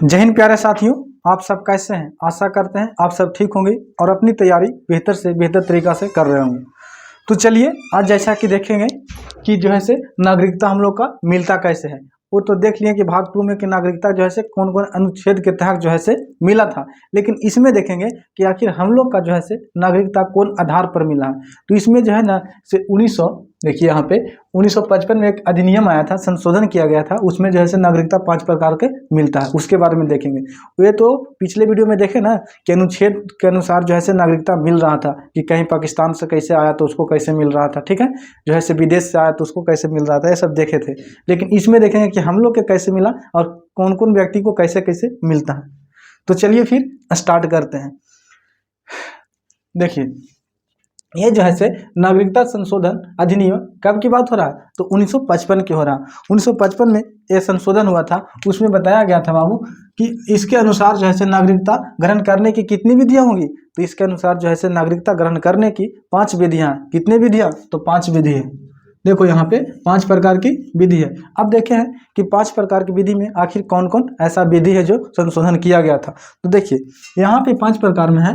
जय हिंद प्यारे साथियों, आप सब कैसे हैं? आशा करते हैं आप सब ठीक होंगे और अपनी तैयारी बेहतर से बेहतर तरीका से कर रहे होंगे। तो चलिए आज जैसा कि देखेंगे कि जो है से नागरिकता हम लोग का मिलता कैसे है। वो तो देख लिए कि भाग 2 में कि नागरिकता जो है से कौन कौन अनुच्छेद के तहत जो है से मिला था, लेकिन इसमें देखेंगे कि आखिर हम लोग का जो है से नागरिकता कौन आधार पर मिला है। तो इसमें जो है ना से 1900 देखिए यहाँ पे 1955 में एक अधिनियम आया था, संशोधन किया गया था, उसमें जो है से नागरिकता 5 प्रकार के मिलता है, उसके बारे में देखेंगे। ये तो पिछले वीडियो में देखे ना कि अनुच्छेद के अनुसार जो है से नागरिकता मिल रहा था कि कहीं पाकिस्तान से कैसे आया तो उसको कैसे मिल रहा था, ठीक है, जो है से विदेश से आया तो उसको कैसे मिल रहा था, ये सब देखे थे। लेकिन इसमें देखेंगे कि हम लोग के कैसे मिला और कौन कौन व्यक्ति को कैसे कैसे मिलता है। तो चलिए फिर स्टार्ट करते हैं। देखिए ये जो है से नागरिकता संशोधन अधिनियम कब की बात हो रहा है, तो 1955 की हो रहा है। 1955 में ये संशोधन हुआ था, उसमें बताया गया था बाबू कि इसके अनुसार जो है से नागरिकता ग्रहण करने की कितनी विधियां होंगी। तो इसके अनुसार जो है से नागरिकता ग्रहण करने की 5 विधियां। कितने विधियां? तो 5 विधि है। देखो यहाँ पे 5 प्रकार की विधि है। अब देखे हैं कि 5 प्रकार की विधि में आखिर कौन कौन ऐसा विधि है जो संशोधन किया गया था। तो देखिए यहाँ पे 5 प्रकार में है।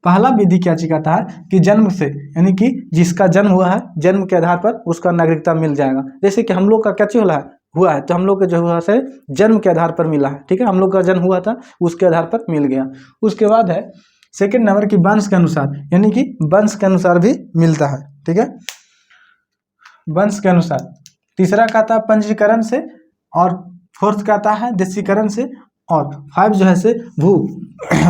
पहला विधि क्या चीज कहता है कि जन्म से, यानी कि जिसका जन्म हुआ है, जन्म के आधार पर उसका नागरिकता मिल जाएगा। जैसे कि हम लोग का क्या चीज हुआ है तो हम लोग का जो हुआ से जन्म के आधार पर मिला है, ठीक है, हम लोग का जन्म हुआ था उसके आधार पर मिल गया। उसके बाद है सेकेंड नंबर की वंश के अनुसार, यानी कि वंश के अनुसार भी मिलता है, ठीक है, वंश के अनुसार। तीसरा कहता है पंजीकरण से, और फोर्थ कहता है देशीकरण से, और 5 जो है से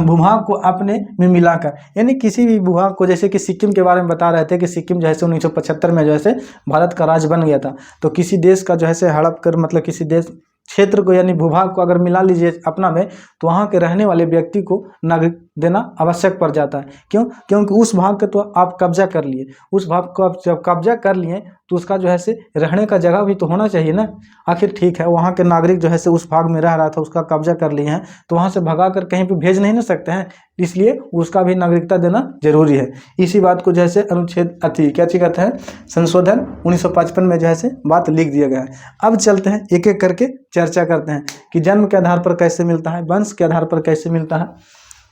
भूभाग को अपने में मिलाकर, यानी किसी भी भूभाग को, जैसे कि सिक्किम के बारे में बता रहे थे कि सिक्किम जो है से 1975 में जो है से भारत का राज्य बन गया था। तो किसी देश का जो है से हड़प कर, मतलब किसी देश क्षेत्र को यानी भूभाग को अगर मिला लीजिए अपना में, तो वहाँ के रहने वाले व्यक्ति को नागरिक देना आवश्यक पड़ जाता है। क्यों? क्योंकि उस भाग के तो आप कब्जा कर लिए, उस भाग को आप जब कब्जा कर लिए तो उसका जो है से रहने का जगह भी तो होना चाहिए ना। आखिर ठीक है, वहाँ के नागरिक जो है से उस भाग में रह रहा था, उसका कब्जा कर लिए हैं, तो वहाँ से भगा कर कहीं पर भेज नहीं ना सकते हैं, इसलिए उसका भी नागरिकता देना जरूरी है। इसी बात को जैसे अनुच्छेद क्या चीज कहते हैं, संशोधन 1955 में जो है से बात लिख दिया गया है। अब चलते हैं एक एक करके चर्चा करते हैं कि जन्म के आधार पर कैसे मिलता है, वंश के आधार पर कैसे मिलता है,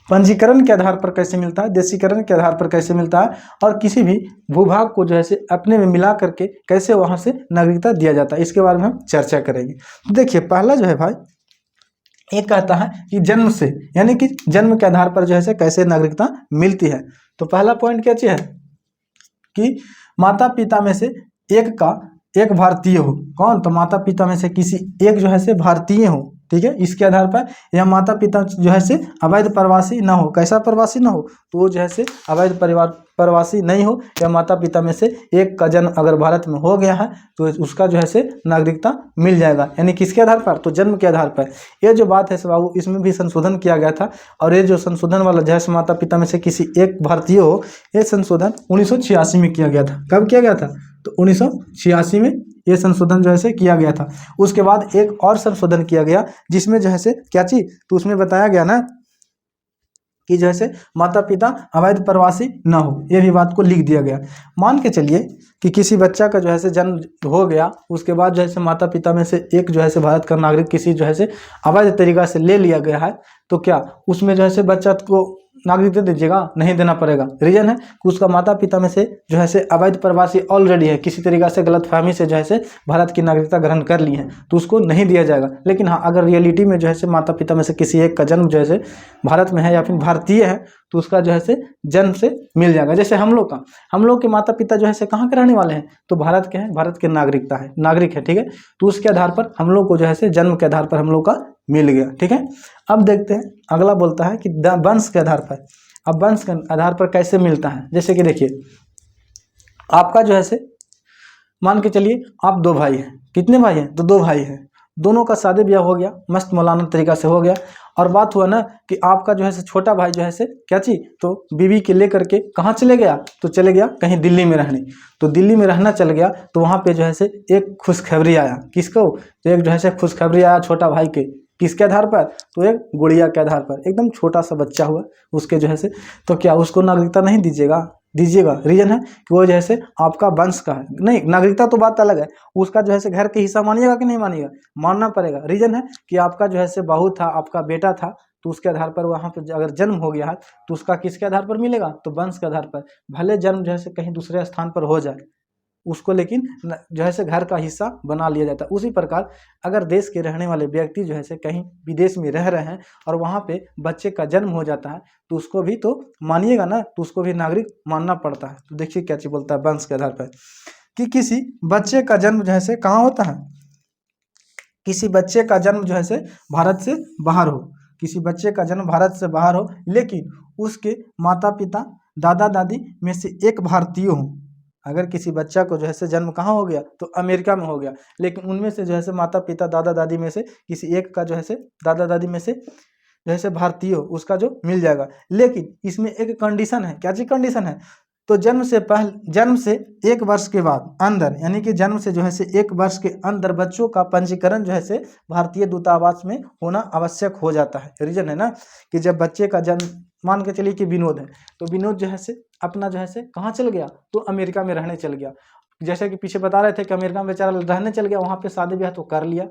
पंजीकरण के आधार पर कैसे मिलता है, देशीकरण के आधार पर कैसे मिलता है, और किसी भी भूभाग को जो है से अपने में मिला करके कैसे वहां से नागरिकता दिया जाता है, इसके बारे में हम चर्चा करेंगे। तो देखिए पहला जो है भाई, एक कहता है कि जन्म से, यानी कि जन्म के आधार पर जो है से कैसे नागरिकता मिलती है। तो पहला पॉइंट क्या चीज है कि माता पिता में से एक भारतीय हो। कौन? तो माता पिता में से किसी एक जो है से भारतीय हो, ठीक है, इसके आधार पर। या माता पिता जो है से अवैध प्रवासी ना हो। कैसा प्रवासी ना हो? तो वो जो है से अवैध प्रवासी नहीं हो। या माता पिता में से एक का जन्म अगर भारत में हो गया है तो उसका जो है से नागरिकता मिल जाएगा। यानी किसके आधार पर? तो जन्म के आधार पर। ये जो बात है बाबू, इसमें भी संशोधन किया गया था। और ये जो संशोधन वाला जो है माता पिता में से किसी एक भारतीय हो, ये संशोधन 1986 में किया गया था। कब किया गया था? तो 1986 में ये संशोधन जो है से किया गया था। उसके बाद एक और संशोधन किया गया जिसमें जो है से क्या चीज, तो उसमें बताया गया ना कि जो है से माता पिता अवैध प्रवासी ना हो, ये भी बात को लिख दिया गया। मान के चलिए कि किसी बच्चा का जो है से जन्म हो गया, उसके बाद जो है से माता पिता में से एक जो है से भारत का नागरिक किसी जो है से अवैध तरीका से ले लिया गया है, तो क्या उसमें जो है से बच्चा को नागरिकता दीजिएगा? नहीं देना पड़ेगा। रीजन है कि उसका माता पिता में से जो है से अवैध प्रवासी ऑलरेडी है, किसी तरीका से गलतफहमी से जो है से भारत की नागरिकता ग्रहण कर ली है, तो उसको नहीं दिया जाएगा। लेकिन हाँ, अगर रियलिटी में जो है से माता पिता में से किसी एक का जन्म जो है से भारत में है या फिर भारतीय है, तो उसका जो है से जन्म से मिल जाएगा। जैसे हम लोग के माता पिता जो है से कहाँ के रहने वाले हैं? तो भारत के हैं, भारत के नागरिक है, ठीक है, तो उसके आधार पर हम लोग को जो है से जन्म के आधार पर हम लोग का मिल गया, ठीक है। अब देखते हैं अगला बोलता है कि वंश के आधार पर। अब वंश के आधार पर कैसे मिलता है? जैसे कि देखिए आपका जो है से मान के चलिए आप 2 भाई हैं। कितने भाई हैं? तो 2 भाई हैं। दोनों का शादी ब्याह हो गया, मस्त मौलाना तरीका से हो गया। और बात हुआ ना कि आपका जो है से छोटा भाई जो है से क्या चीज, तो बीवी के लेकर के कहाँ चले गया? तो चले गया कहीं दिल्ली में रहने। तो दिल्ली में रहना चल गया, तो वहाँ पे जो है से एक खुशखबरी आया। किसको? तो एक जो है से खुशखबरी आया छोटा भाई के। किसके आधार पर? तो एक गुड़िया के आधार पर। एकदम छोटा सा बच्चा हुआ उसके जो है से, तो क्या उसको नागरिकता नहीं दीजिएगा? दीजिएगा। रीजन है कि वो जैसे आपका वंश का है, नहीं नागरिकता तो बात अलग है, उसका जो है घर के हिस्सा मानिएगा कि नहीं मानिएगा, मानना पड़ेगा। रीजन है कि आपका जो है बहू था, आपका बेटा था, तो उसके आधार पर वहाँ पर अगर जन्म हो गया है तो उसका किसके आधार पर मिलेगा, तो वंश के आधार पर। भले जन्म जो है कहीं दूसरे स्थान पर हो जाए, उसको लेकिन जो है घर का हिस्सा बना लिया जाता है। उसी प्रकार अगर देश के रहने वाले व्यक्ति जो है कहीं विदेश में रह रहे हैं और वहाँ पे बच्चे का जन्म हो जाता है तो उसको भी तो मानिएगा ना, तो उसको भी नागरिक मानना पड़ता है। तो देखिए क्या चीज बोलता है वंश के आधार पर, कि किसी बच्चे का जन्म जो है कहाँ होता है, किसी बच्चे का जन्म जो है भारत से बाहर हो, किसी बच्चे का जन्म भारत से बाहर हो, लेकिन उसके माता पिता दादा दादी में से एक भारतीय हो। अगर किसी बच्चा को जो है जन्म कहाँ हो गया, तो अमेरिका में हो गया, लेकिन उनमें से जो है माता पिता दादा दादी में से किसी एक का जो है दादा दादी में से जो है भारतीय हो, उसका जो मिल जाएगा। लेकिन इसमें एक कंडीशन है, क्या चीज कंडीशन है, तो जन्म से 1 वर्ष के बाद अंदर, यानी कि जन्म से जो है 1 वर्ष के अंदर बच्चों का पंजीकरण जो है भारतीय दूतावास में होना आवश्यक हो जाता है। रीजन है ना कि जब बच्चे का जन्म, मान के चलिए कि विनोद है, तो विनोद जो है अपना जो है कहाँ चल गया, तो अमेरिका में रहने चल गया। जैसे कि पीछे बता रहे थे कि अमेरिका में बेचारा रहने चल गया, वहाँ पे शादी ब्याह तो कर लिया।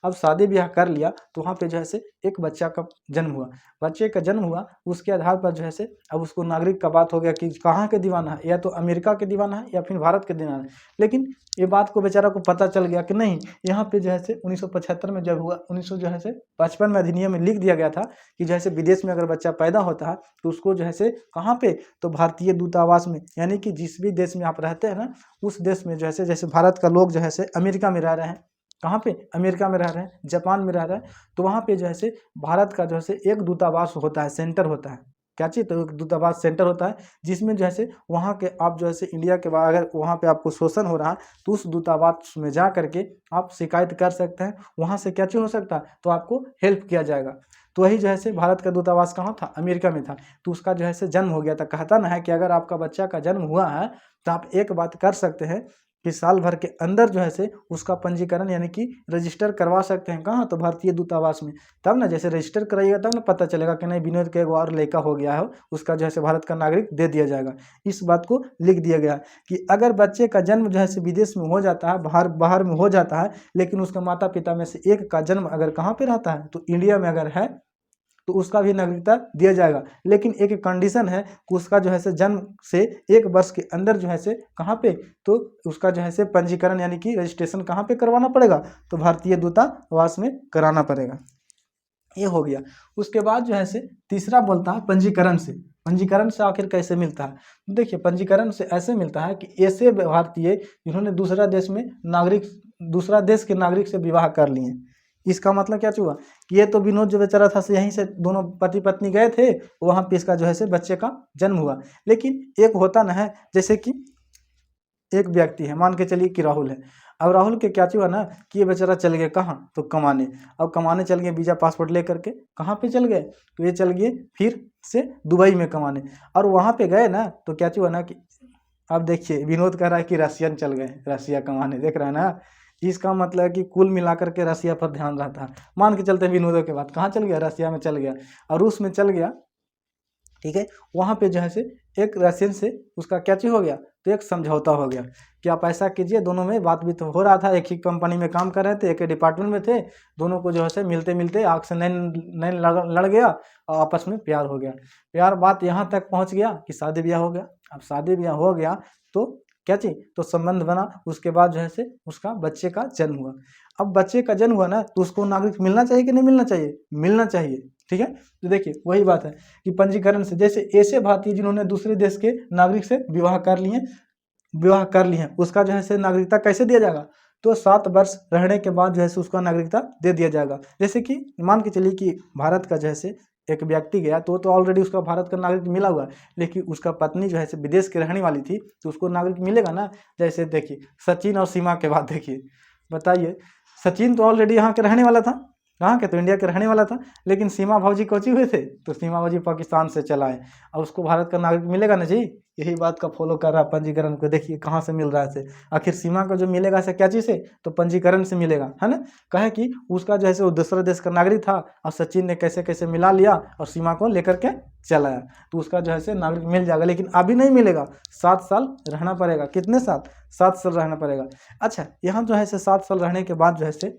अब शादी ब्याह कर लिया तो वहाँ पे जो है एक बच्चा का जन्म हुआ, बच्चे का जन्म हुआ, उसके आधार पर जो है अब उसको नागरिक का बात हो गया कि कहाँ के दीवाना है, या तो अमेरिका के दीवाना है या फिर भारत के दीवाना है। लेकिन ये बात को बेचारा को पता चल गया कि नहीं, यहाँ पे जो है 1975 में जब हुआ, 1955 में अधिनियम में लिख दिया गया था कि जैसे विदेश में अगर बच्चा पैदा होता है तो उसको जो है कहाँ पे, तो भारतीय दूतावास में, यानी कि जिस भी देश में आप रहते हैं ना, उस देश में जो है जैसे भारत का लोग जो है अमेरिका में रह रहे हैं, कहाँ पे, अमेरिका में रह रहे हैं, जापान में रह रहे हैं, तो वहाँ पे जो है भारत का जो है एक दूतावास होता है, सेंटर होता है। क्या चीज़, तो एक दूतावास सेंटर होता है जिसमें जो है वहाँ के आप जो है इंडिया के बाद अगर वहाँ पे आपको शोषण हो रहा है तो उस दूतावास में जा करके आप शिकायत कर सकते हैं, वहाँ से क्या चीज़ हो सकता है, तो आपको हेल्प किया जाएगा। तो वही जो है भारत का दूतावास कहाँ था, अमेरिका में था, तो उसका जो है जन्म हो गया था। कहता ना है कि अगर आपका बच्चा का जन्म हुआ है तो आप एक बात कर सकते हैं कि साल भर के अंदर जो है उसका पंजीकरण यानी कि रजिस्टर करवा सकते हैं। कहाँ, तो भारतीय दूतावास में। तब ना जैसे रजिस्टर कराइएगा तब ना पता चलेगा कि नहीं विनोद के एक और लड़का हो गया है, उसका जो है भारत का नागरिक दे दिया जाएगा। इस बात को लिख दिया गया कि अगर बच्चे का जन्म जो है विदेश में हो जाता है, बाहर में हो जाता है, लेकिन उसका माता पिता में से एक का जन्म अगर कहाँ पे रहता है, तो इंडिया में अगर है तो उसका भी नागरिकता दिया जाएगा। लेकिन एक कंडीशन है कि उसका जो है जन्म से 1 वर्ष के अंदर जो है कहाँ पे, तो उसका जो है पंजीकरण यानी कि रजिस्ट्रेशन कहाँ पे करवाना पड़ेगा, तो भारतीय दूतावास में कराना पड़ेगा। ये हो गया। उसके बाद जो है तीसरा बोलता है पंजीकरण से। पंजीकरण से आखिर कैसे मिलता है, तो देखिए पंजीकरण से ऐसे मिलता है कि ऐसे भारतीय जिन्होंने दूसरा देश के नागरिक से विवाह कर लिए। इसका मतलब क्या हुआ कि ये तो विनोद जो बेचारा था यहीं से दोनों पति पत्नी गए थे, वहाँ पे इसका जो है बच्चे का जन्म हुआ। लेकिन एक होता ना है, जैसे कि एक व्यक्ति है, मान के चलिए कि राहुल है। अब राहुल के क्या हुआ ना कि ये बेचारा चल गए कहाँ, तो कमाने। अब कमाने चल गए वीजा पासपोर्ट लेकर के, कहाँ पे चल गए, तो ये चल गए फिर से दुबई में कमाने। और वहाँ पे गए ना तो क्या हुआ ना कि अब देखिए विनोद कह रहा है कि रशियन चल गए, रशिया कमाने, देख रहे हैं ना। इसका मतलब है कि कुल मिलाकर के रसिया पर ध्यान रहता है। मान के चलते हैं विनोदों के बाद कहाँ चल गया, रसिया में चल गया और रूस में चल गया। ठीक है, वहाँ पे जो है एक रशियन से उसका क्या चीज हो गया, तो एक समझौता हो गया कि आप ऐसा कीजिए। दोनों में बात भी तो हो रहा था, एक ही कंपनी में काम कर रहे थे, एक ही डिपार्टमेंट में थे, दोनों को जो है मिलते मिलते आग से नैन लड़ गया और आपस में प्यार हो गया। प्यार बात यहाँ तक पहुँच गया कि शादी ब्याह हो गया। अब शादी ब्याह हो गया तो क्या चीज, तो संबंध बना। उसके बाद जो है उसका बच्चे का जन्म हुआ। अब बच्चे का जन्म हुआ ना तो उसको नागरिक मिलना चाहिए कि नहीं मिलना चाहिए, मिलना चाहिए। ठीक है, तो देखिए वही बात है कि पंजीकरण से, जैसे ऐसे भारतीय जिन्होंने दूसरे देश के नागरिक से विवाह कर लिए उसका जो है नागरिकता कैसे दिया जाएगा, तो 7 वर्ष रहने के बाद जो है उसका नागरिकता दे दिया जाएगा। जैसे कि मान के चलिए कि भारत का जो है एक व्यक्ति गया तो ऑलरेडी उसका भारत का नागरिक मिला हुआ है, लेकिन उसका पत्नी जो है विदेश की रहने वाली थी तो उसको नागरिक मिलेगा ना। जैसे देखिए सचिन और सीमा के बाद देखिए, बताइए सचिन तो ऑलरेडी यहाँ के रहने वाला था, कहाँ के, तो इंडिया के रहने वाला था, लेकिन सीमा भाजी कोची हुए थे, तो सीमा भाजी पाकिस्तान से चला है, और उसको भारत का नागरिक मिलेगा ना जी। यही बात का फॉलो कर रहा है पंजीकरण को, देखिए कहाँ से मिल रहा है से। आखिर सीमा का जो मिलेगा से क्या चीज़ से, तो पंजीकरण से मिलेगा, है ना। कहे कि उसका जो है वो दूसरे देश का नागरिक था, और सचिन ने कैसे कैसे मिला लिया और सीमा को लेकर के चला आया, तो उसका जो है से नागरिक मिल जाएगा। लेकिन अभी नहीं मिलेगा, 7 साल रहना पड़ेगा। कितने साल, 7 साल रहना पड़ेगा। अच्छा, यहाँ जो है से 7 साल रहने के बाद जो है से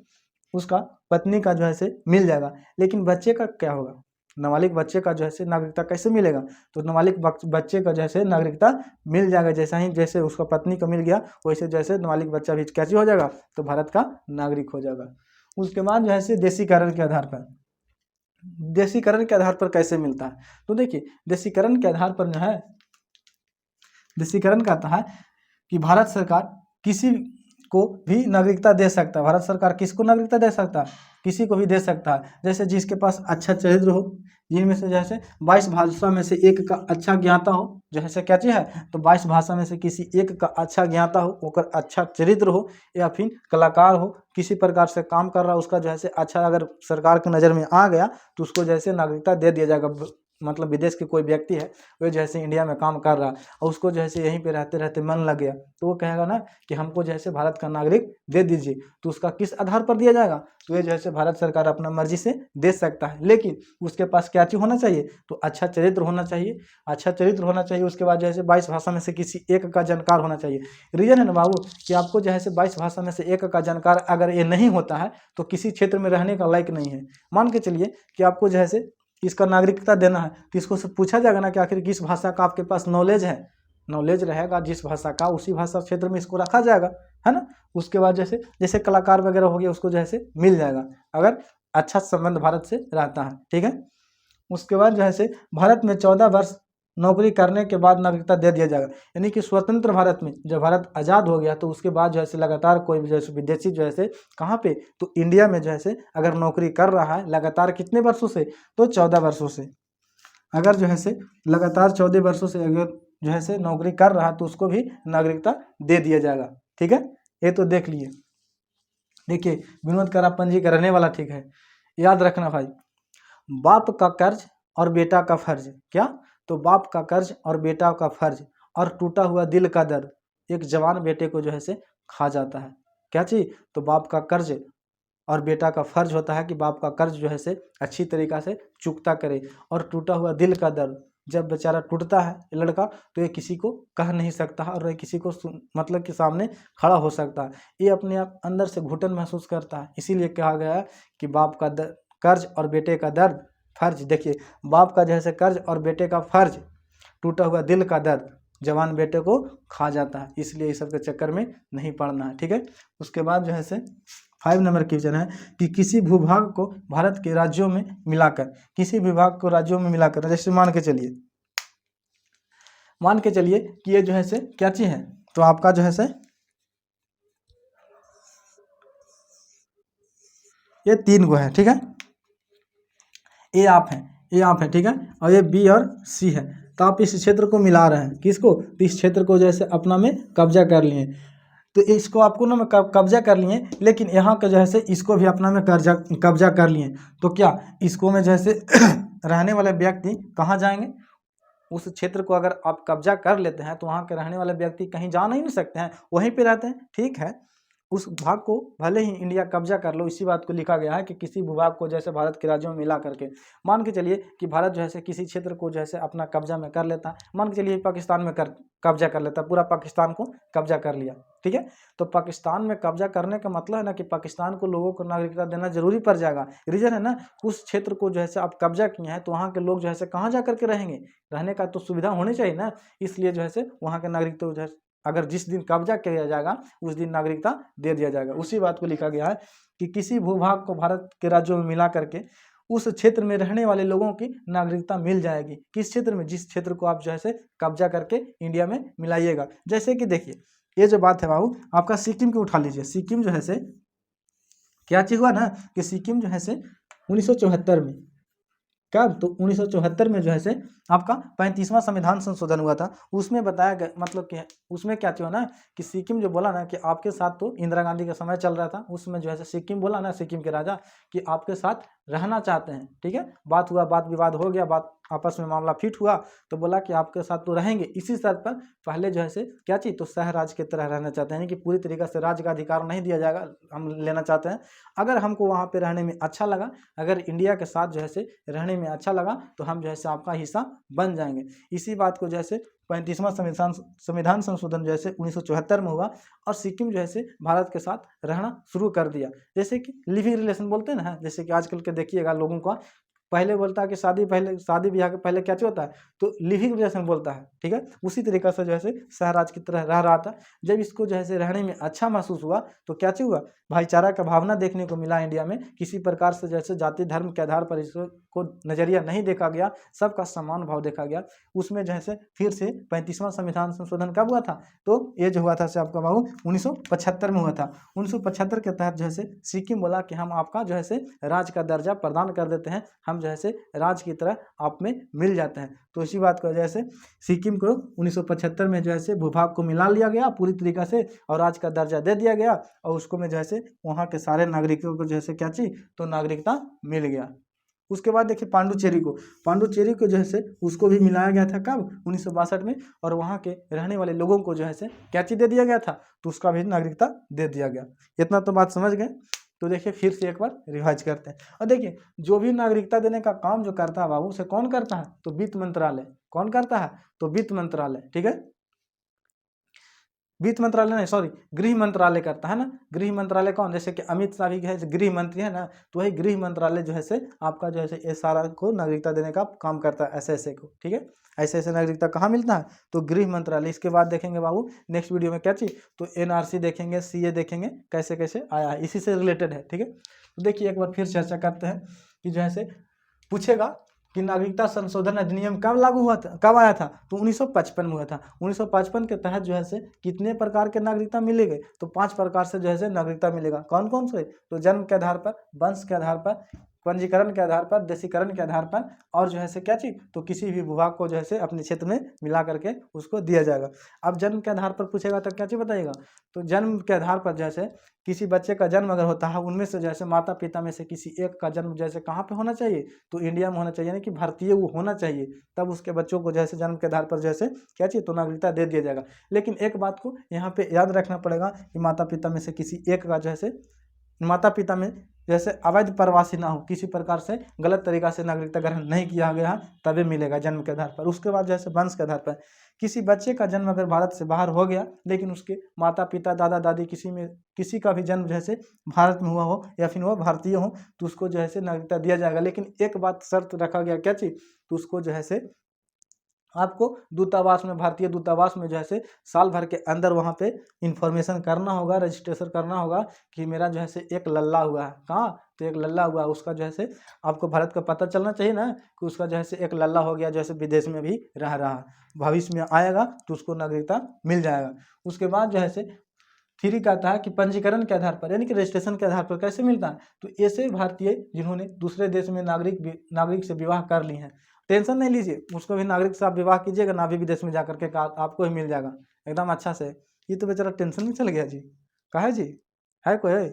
उसका पत्नी का जो है से मिल जाएगा, लेकिन बच्चे का क्या होगा, नाबालिग बच्चे का जो है से नागरिकता कैसे मिलेगा, तो नाबालिग बच्चे का जो है से नागरिकता मिल जाएगा। जैसा ही जैसे उसका पत्नी को मिल गया, वैसे जैसे नाबालिग बच्चा भी कैसे हो जाएगा, तो भारत का नागरिक हो जाएगा। उसके बाद जो है से देशीकरण के आधार पर, देशीकरण के आधार पर कैसे मिलता है, तो देखिए देशीकरण के आधार पर जो है, देशीकरण कहता है कि भारत सरकार किसी को भी नागरिकता दे सकता है। भारत सरकार किसको नागरिकता दे सकता है, किसी को भी दे सकता है। जैसे जिसके पास अच्छा चरित्र हो, जिनमें से जैसे 22 भाषा में से एक का अच्छा ज्ञाता हो, जैसे क्या चीज़ है, तो 22 भाषा में से किसी एक का अच्छा ज्ञाता हो, ओकर अच्छा चरित्र हो, या फिर कलाकार हो, किसी प्रकार से काम कर रहा है, उसका जो है अच्छा अगर सरकार की नज़र में आ गया, तो उसको जैसे नागरिकता दे दिया जाएगा। मतलब विदेश के कोई व्यक्ति है, वो जैसे इंडिया में काम कर रहा है, और उसको जैसे यहीं पे रहते रहते मन लग गया, तो वो कहेगा ना कि हमको जैसे भारत का नागरिक दे दीजिए, तो उसका किस आधार पर दिया जाएगा, तो ये जैसे भारत सरकार अपना मर्जी से दे सकता है। लेकिन उसके पास क्या चीज़ होना चाहिए, तो अच्छा चरित्र होना चाहिए, अच्छा चरित्र होना चाहिए। उसके बाद जैसे 22 भाषा में से किसी एक का जानकार होना चाहिए। रीजन है ना बाबू कि आपको जो है 22 भाषा में से एक का जानकार अगर ये नहीं होता है, तो किसी क्षेत्र में रहने का लायक नहीं है। मान के चलिए कि आपको जो है इसका नागरिकता देना है, तो इसको से पूछा जाएगा ना कि आखिर किस भाषा का आपके पास नॉलेज है, नॉलेज रहेगा जिस भाषा का, उसी भाषा क्षेत्र में इसको रखा जाएगा, है ना। उसके बाद जैसे जैसे कलाकार वगैरह हो गया, उसको जैसे मिल जाएगा अगर अच्छा संबंध भारत से रहता है, ठीक है। उसके बाद जो है भारत में 14 वर्ष नौकरी करने के बाद नागरिकता दे दिया जाएगा। यानी कि स्वतंत्र भारत में जब भारत आज़ाद हो गया, तो उसके बाद जो है लगातार कोई भी जैसे विदेशी जो है कहाँ पे, तो इंडिया में जो है अगर नौकरी कर रहा है लगातार कितने वर्षों से, तो 14 वर्षों से। अगर जो है लगातार 14 वर्षों से अगर जो है नौकरी कर रहा है, तो उसको भी नागरिकता दे दिया जाएगा, ठीक है। ये तो देख लिए। देखिए विनोद करा पंजी करने वाला, ठीक है, याद रखना भाई। बाप का कर्ज और बेटा का फर्ज, क्या, तो बाप का कर्ज और बेटा का फर्ज, और टूटा हुआ दिल का दर्द एक जवान बेटे को जो है खा जाता है। क्या चीज़, तो बाप का कर्ज और बेटा का फर्ज होता है कि बाप का कर्ज जो है अच्छी तरीक़ा से चुकता करे, और टूटा हुआ दिल का दर्द, जब बेचारा टूटता है लड़का, तो ये किसी को कह नहीं सकता है, और ये किसी को मतलब कि सामने खड़ा हो सकता है, ये अपने आप अंदर से घुटन महसूस करता है। इसीलिए कहा गया है कि बाप का कर्ज और बेटे का दर्द फर्ज। देखिए बाप का जैसे कर्ज और बेटे का फर्ज, टूटा हुआ दिल का दर्द जवान बेटे को खा जाता है, इसलिए इस सब के चक्कर में नहीं पड़ना है, ठीक है। उसके बाद जो है 5 नंबर क्वेश्चन है कि किसी भूभाग को भारत के राज्यों में मिलाकर, किसी विभाग को राज्यों में मिलाकर, जैसे मान के चलिए कि ये जो है क्या चीज़ है, तो आपका जो है ये 3 गो है, ठीक है। ए आप है, ठीक है, और ये बी और सी है। तो आप इस क्षेत्र को मिला रहे हैं, किसको, तो इस क्षेत्र को जैसे अपना में कब्जा कर लिए, तो इसको आपको ना कब्जा कर लिए, लेकिन यहाँ का जो है इसको भी अपना में कब्जा कर लिए, तो क्या इसको में जैसे रहने वाले व्यक्ति कहाँ जाएंगे, उस क्षेत्र को अगर आप कब्जा कर लेते हैं, तो वहाँ के रहने वाले व्यक्ति कहीं जा नहीं सकते हैं, वहीं पे रहते हैं, ठीक है। उस भाग को भले ही इंडिया कब्जा कर लो, इसी बात को लिखा गया है कि किसी भूभाग को जैसे भारत के राज्यों में मिला करके, मान के चलिए कि भारत जो है किसी क्षेत्र को जैसे अपना कब्जा में कर लेता है, मान के चलिए पाकिस्तान में कब्जा कर लेता, पूरा पाकिस्तान को कब्जा कर लिया, ठीक है। तो पाकिस्तान में कब्जा करने का मतलब है ना कि पाकिस्तान को लोगों को नागरिकता देना जरूरी पड़ जाएगा। रीजन है ना, उस क्षेत्र को जो है आप कब्जा किए हैं, तो वहाँ के लोग जो है कहाँ जा करके रहेंगे, रहने का तो सुविधा होनी चाहिए ना, इसलिए जो है वहाँ के नागरिक तो जो है अगर जिस दिन कब्जा किया जाएगा उस दिन नागरिकता दे दिया जाएगा। उसी बात को लिखा गया है कि किसी भूभाग को भारत के राज्यों में मिला करके उस क्षेत्र में रहने वाले लोगों की नागरिकता मिल जाएगी। किस क्षेत्र में, जिस क्षेत्र को आप जो है कब्जा करके इंडिया में मिलाइएगा। जैसे कि देखिए ये जो बात है बाबू, आपका सिक्किम को उठा लीजिए। सिक्किम जो है क्या चीज़ हुआ ना कि सिक्किम जो है 1974 में कब? तो 1974 में जो है से आपका 35वां संविधान संशोधन हुआ था। उसमें बताया गया, मतलब कि उसमें क्या हुआ ना कि सिक्किम जो बोला ना कि आपके साथ, तो इंदिरा गांधी का समय चल रहा था, उसमें जो है से सिक्किम बोला ना, सिक्किम के राजा, कि आपके साथ रहना चाहते हैं, ठीक है। बात हुआ, बात विवाद हो गया, बात आपस में मामला फिट हुआ, तो बोला कि आपके साथ तो रहेंगे, इसी शर्त पर पहले जो है से क्या चीज़, तो सह राज की तरह रहना चाहते हैं, यानी कि पूरी तरीके से राज्य का अधिकार नहीं दिया जाएगा, हम लेना चाहते हैं। अगर हमको वहाँ पे रहने में अच्छा लगा, अगर इंडिया के साथ जो है से रहने में अच्छा लगा, तो हम जो है से आपका हिस्सा बन जाएंगे। इसी बात को जैसे 35वां संविधान संशोधन जैसे 1974 में हुआ, और सिक्किम जो है से भारत के साथ रहना शुरू कर दिया। जैसे कि लिविंग रिलेशन बोलते हैं ना, जैसे कि आजकल के देखिएगा लोगों का, पहले बोलता है कि शादी ब्याह के पहले क्या होता है, तो लिविंग रिलेशन बोलता है, ठीक है। उसी तरीका से जो है से सहराज की तरह रह रहा था। जब इसको जो है से रहने में अच्छा महसूस हुआ, तो क्या हुआ, भाईचारा का भावना देखने को मिला इंडिया में। किसी प्रकार से जैसे जाति धर्म के आधार पर इसको नजरिया नहीं देखा गया, सबका समान भाव देखा गया। उसमें जो है से फिर से 35वां संविधान संशोधन कब हुआ था, तो ये जो हुआ था से आपका बाबू 1975 में हुआ था। 1975 के तहत जो है से सिक्किम बोला कि हम आपका जो है से राज्य का दर्जा प्रदान कर देते हैं, हम जो है से राज्य की तरह आप में मिल जाते हैं। तो इसी बात की वजह से सिक्किम को 1975 में जो है से भूभाग को मिला लिया गया पूरी तरीका से, और राज्य का दर्जा दे दिया गया, और उसको में जो है से वहाँ के सारे नागरिकों को जो है से क्या चाहिए, तो नागरिकता मिल गया। उसके बाद देखिए पांडुचेरी को जो है से उसको भी मिलाया गया था, कब? 1962 में, और वहाँ के रहने वाले लोगों को जो है से क्या चीज़ दे दिया गया था, तो उसका भी नागरिकता दे दिया गया। इतना तो बात समझ गए। तो देखिए फिर से एक बार रिवाइज करते हैं। और देखिए जो भी नागरिकता देने का काम जो करता है बाबू, उसे कौन करता है, तो वित्त मंत्रालय। कौन करता है, तो वित्त मंत्रालय, ठीक है। वित्त मंत्रालय नहीं, सॉरी, गृह मंत्रालय करता है ना। गृह मंत्रालय कौन, जैसे कि अमित शाह भी है गृह मंत्री है ना, तो वही गृह मंत्रालय जो है से आपका जो है से ये सारा को नागरिकता देने का काम करता है, ऐसे को, ठीक है। ऐसे नागरिकता कहाँ मिलता है, तो गृह मंत्रालय। इसके बाद देखेंगे बाबू नेक्स्ट वीडियो में क्या चीज, तो एनआरसी देखेंगे, सीए देखेंगे, कैसे कैसे आया है, इसी से रिलेटेड है, ठीक है। तो देखिए एक बार फिर चर्चा करते हैं कि जो है से पूछेगा कि नागरिकता संशोधन अधिनियम कब लागू हुआ था, कब आया था, तो 1955 में हुआ था। 1955 के तहत जो है से कितने प्रकार के नागरिकता मिलेंगे, तो 5 प्रकार से जो है से नागरिकता मिलेगा। कौन कौन से, तो जन्म के आधार पर, वंश के आधार पर, पंजीकरण के आधार पर, देशीकरण के आधार पर, और जो है से क्या चीज, तो किसी भी विभाग को जो है से अपने क्षेत्र में मिला करके उसको दिया जाएगा। अब जन्म के आधार पर पूछेगा तो क्या चीज बताइएगा, तो जन्म के आधार पर जैसे किसी बच्चे का जन्म अगर होता है, उनमें से जैसे माता पिता में से किसी एक का जन्म जैसे कहाँ पे होना चाहिए, तो इंडिया में होना चाहिए, यानी कि भारतीय वो होना चाहिए, तब उसके बच्चों को जैसे जन्म के आधार पर जैसे क्या चाहिए, तो नागरिकता दे दिया जाएगा। लेकिन एक बात को यहाँ पे याद रखना पड़ेगा कि माता पिता में से किसी एक का जैसे, माता पिता में जैसे अवैध प्रवासी ना हो, किसी प्रकार से गलत तरीका से नागरिकता ग्रहण नहीं किया गया, तभी मिलेगा जन्म के आधार पर। उसके बाद जैसे वंश के आधार पर, किसी बच्चे का जन्म अगर भारत से बाहर हो गया, लेकिन उसके माता पिता दादा दादी किसी का भी जन्म जैसे भारत में हुआ हो, या फिर वह भारतीय हो, तो उसको जो है से नागरिकता दिया जाएगा। लेकिन एक बात शर्त रखा गया, क्या चीज, तो उसको जो है से आपको दूतावास में, भारतीय दूतावास में जो है से साल भर के अंदर वहाँ पे इंफॉर्मेशन करना होगा, रजिस्ट्रेशन करना होगा कि मेरा जो है से एक लल्ला हुआ है, कहाँ, तो एक लल्ला हुआ, उसका जो है से आपको भारत का पता चलना चाहिए ना कि उसका जो है से एक लल्ला हो गया, जैसे विदेश में भी रह रहा है, भविष्य में आएगा तो उसको नागरिकता मिल जाएगा। उसके बाद जो है से फिर कहता है कि पंजीकरण के आधार पर, यानी कि रजिस्ट्रेशन के आधार पर कैसे मिलता है, तो ऐसे भारतीय जिन्होंने दूसरे देश में नागरिक से विवाह कर ली हैं, टेंशन नहीं लीजिए, उसको भी नागरिक से आप विवाह कीजिएगा ना, भी विदेश में जाकर के आपको ही मिल जाएगा एकदम अच्छा से। ये तो बेचारा टेंशन में चल गया जी, कहा है जी, है कोई है?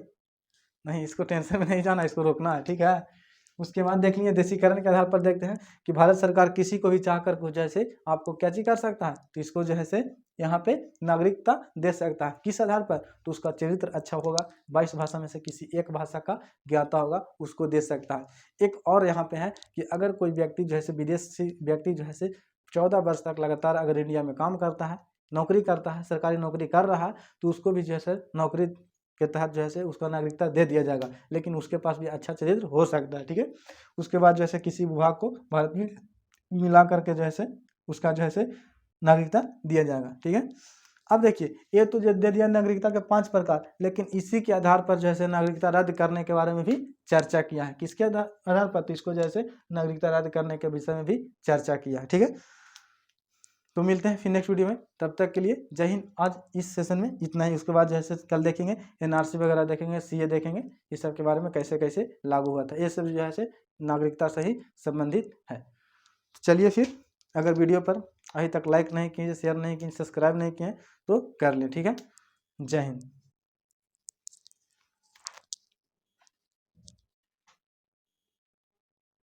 नहीं, इसको टेंशन में नहीं जाना, इसको रोकना है, ठीक है। उसके बाद देख लीजिए देशीकरण के आधार पर देखते हैं कि भारत सरकार किसी को भी चाह कर को जैसे आपको क्या चीज कर सकता है, तो इसको जो है से यहाँ पे नागरिकता दे सकता है। किस आधार पर, तो उसका चरित्र अच्छा होगा, 22 भाषा में से किसी एक भाषा का ज्ञाता होगा, उसको दे सकता है। एक और यहाँ पे है कि अगर कोई व्यक्ति जो है से विदेशी व्यक्ति जो है से 14 वर्ष तक लगातार अगर इंडिया में काम करता है, नौकरी करता है, सरकारी नौकरी कर रहा है, तो उसको भी जो है से नौकरी के तहत जो है उसका नागरिकता दे दिया जाएगा, लेकिन उसके पास भी अच्छा चरित्र हो सकता है, ठीक है। उसके बाद जैसे किसी विभाग को भारत में मिला करके जो है उसका जो है नागरिकता दिया जाएगा, ठीक है। अब देखिए ये तो जो दे दिया नागरिकता के 5 प्रकार, लेकिन इसी के आधार पर जो है नागरिकता रद्द करने के बारे में भी चर्चा किया है। किसके आधार पर, तो इसको जैसे नागरिकता रद्द करने के विषय में भी चर्चा किया है, ठीक है। तो मिलते हैं फिर नेक्स्ट वीडियो में, तब तक के लिए जय हिंद। आज इस सेशन में इतना ही, उसके बाद जैसे कल देखेंगे एनआरसी वगैरह देखेंगे, सीए देखेंगे, इस सब के बारे में कैसे कैसे लागू हुआ था, ये सब जो है नागरिकता से ही संबंधित है। चलिए फिर, अगर वीडियो पर अभी तक लाइक नहीं किए, शेयर नहीं किए, सब्सक्राइब नहीं किए तो कर लें, ठीक है। जय हिंद।